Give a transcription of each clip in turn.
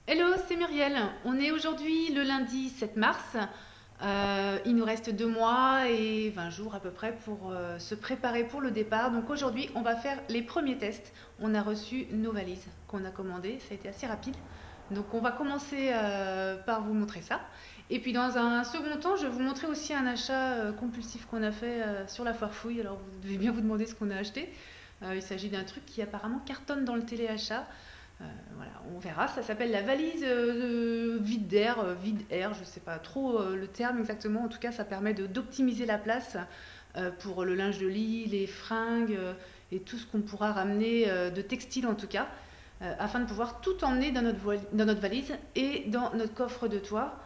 Hello, c'est Muriel. On est aujourd'hui le lundi 7 mars. Il nous reste 2 mois et 20 jours à peu près pour se préparer pour le départ. Donc aujourd'hui, on va faire les premiers tests. On a reçu nos valises qu'on a commandées. Ça a été assez rapide. Donc on va commencer par vous montrer ça. Et puis dans un second temps, je vais vous montrer aussi un achat compulsif qu'on a fait sur la foire fouille. Alors vous devez bien vous demander ce qu'on a acheté. Il s'agit d'un truc qui apparemment cartonne dans le téléachat. Voilà, on verra. Ça s'appelle la valise vide d'air, vide air, je ne sais pas trop le terme exactement. En tout cas, ça permet d'optimiser la place pour le linge de lit, les fringues et tout ce qu'on pourra ramener de textile en tout cas, afin de pouvoir tout emmener dans notre valise et dans notre coffre de toit.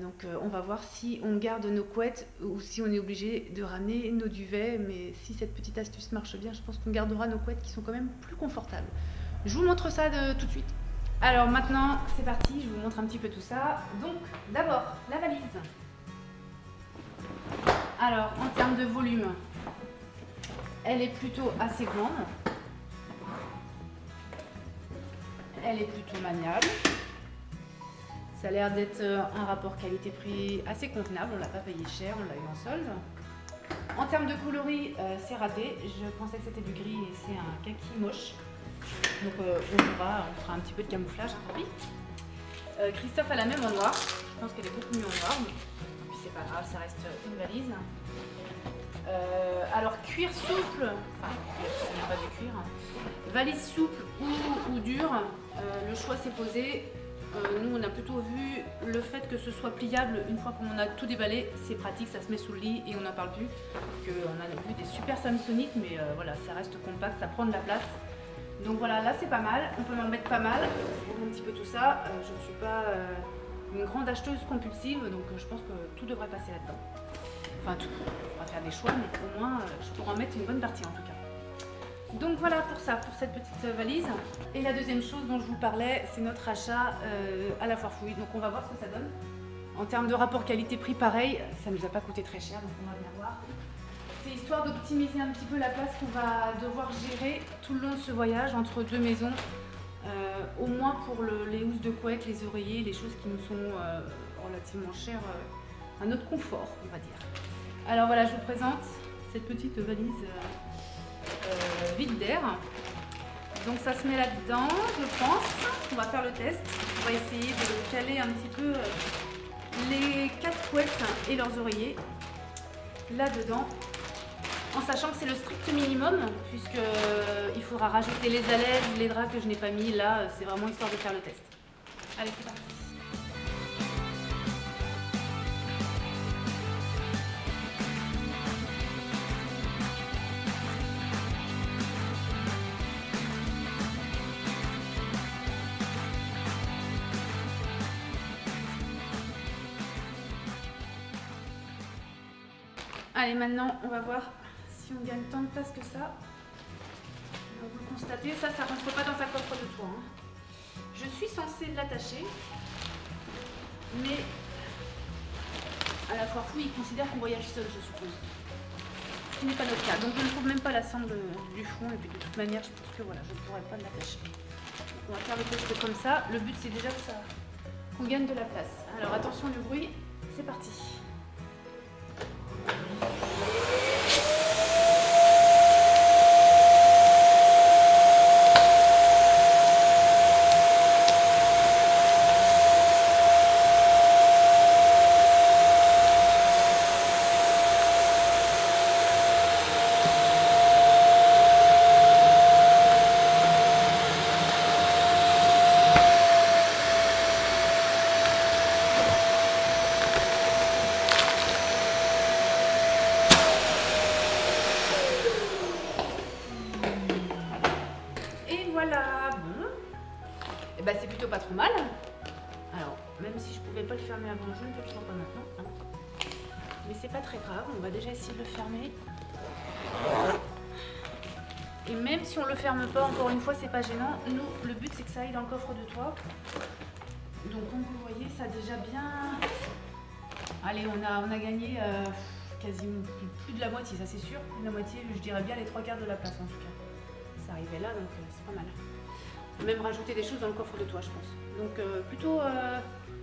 Donc on va voir si on garde nos couettes ou si on est obligé de ramener nos duvets. Mais si cette petite astuce marche bien, je pense qu'on gardera nos couettes qui sont quand même plus confortables. Je vous montre ça tout de suite. Alors maintenant, c'est parti, je vous montre un petit peu tout ça. Donc, d'abord, la valise. Alors, en termes de volume, elle est plutôt assez grande. Elle est plutôt maniable. Ça a l'air d'être un rapport qualité-prix assez convenable. On ne l'a pas payé cher, on l'a eu en solde. En termes de coloris, c'est raté. Je pensais que c'était du gris et c'est un kaki moche. Donc on fera un petit peu de camouflage, hein, tant pis. Christophe a la même en noir. Je pense qu'elle est beaucoup mieux en noir. Mais puis c'est pas grave, ça reste une valise. Alors cuir souple, enfin ce n'est pas du cuir. Valise souple ou dure, le choix s'est posé. Nous on a plutôt vu le fait que ce soit pliable une fois qu'on a tout déballé, c'est pratique, ça se met sous le lit et on n'en parle plus. On a vu des super Samsonite, mais voilà, ça reste compact, ça prend de la place. Donc voilà, là c'est pas mal, on peut en mettre pas mal, un petit peu tout ça. Je ne suis pas une grande acheteuse compulsive, donc je pense que tout devrait passer là-dedans. Enfin tout, on va faire des choix, mais au moins je pourrais en mettre une bonne partie en tout cas. Donc voilà pour ça, pour cette petite valise. Et la deuxième chose dont je vous parlais, c'est notre achat à la foire fouille. Donc on va voir ce que ça donne. En termes de rapport qualité-prix, pareil, ça ne nous a pas coûté très cher, donc on va bien voir. C'est histoire d'optimiser un petit peu la place qu'on va devoir gérer tout le long de ce voyage entre deux maisons, au moins pour les housses de couette, les oreillers, les choses qui nous sont relativement chères à notre confort, on va dire. Alors voilà, je vous présente cette petite valise vide d'air. Donc ça se met là-dedans, je pense. On va faire le test. On va essayer de caler un petit peu les 4 couettes et leurs oreillers là-dedans. En sachant que c'est le strict minimum, puisqu'il faudra rajouter les alaises, les draps que je n'ai pas mis. Là, c'est vraiment histoire de faire le test. Allez, c'est parti. Allez, maintenant, on va voir si on gagne tant de place que ça. Donc vous le constatez, ça ne rentre pas dans sa coffre de toit. Hein. Je suis censée l'attacher, mais à la foire fouille, ils considèrent qu'on voyage seul, je suppose. Ce qui n'est pas notre cas. Donc je ne trouve même pas la sangle du fond, et puis de toute manière, je pense que voilà, je ne pourrais pas l'attacher. On va faire le test comme ça. Le but, c'est déjà qu'on gagne de la place. Alors attention du bruit, c'est parti. Voilà, bon, et bah c'est plutôt pas trop mal. Alors, même si je pouvais pas le fermer avant, je ne peux toujours pas maintenant. Hein. Mais c'est pas très grave, on va déjà essayer de le fermer. Et même si on le ferme pas, encore une fois, c'est pas gênant. Nous, le but c'est que ça aille dans le coffre de toit. Donc comme vous voyez, ça a déjà bien... Allez, on a gagné quasiment plus de la moitié, ça c'est sûr. La moitié, je dirais bien les 3/4 de la place en tout cas. Ça arrivait là, donc c'est pas mal. même rajouter des choses dans le coffre de toit, je pense. Donc plutôt,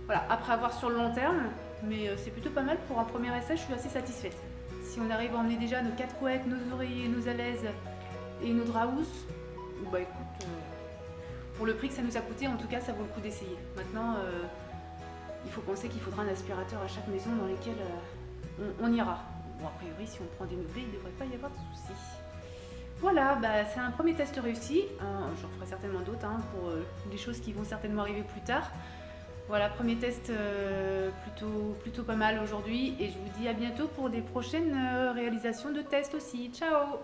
voilà, après avoir sur le long terme, mais c'est plutôt pas mal pour un premier essai, je suis assez satisfaite. Si on arrive à emmener déjà nos 4 couettes, nos oreillers, nos alaises et nos draps housses, bah écoute, pour le prix que ça nous a coûté, en tout cas, ça vaut le coup d'essayer. Maintenant, il faut penser qu'il faudra un aspirateur à chaque maison dans lesquelles on ira. Bon, a priori, si on prend des meublés, il ne devrait pas y avoir de soucis. Voilà, bah, c'est un premier test réussi. J'en ferai certainement d'autres pour des choses qui vont certainement arriver plus tard. Voilà, premier test plutôt pas mal aujourd'hui. Et je vous dis à bientôt pour des prochaines réalisations de tests aussi. Ciao!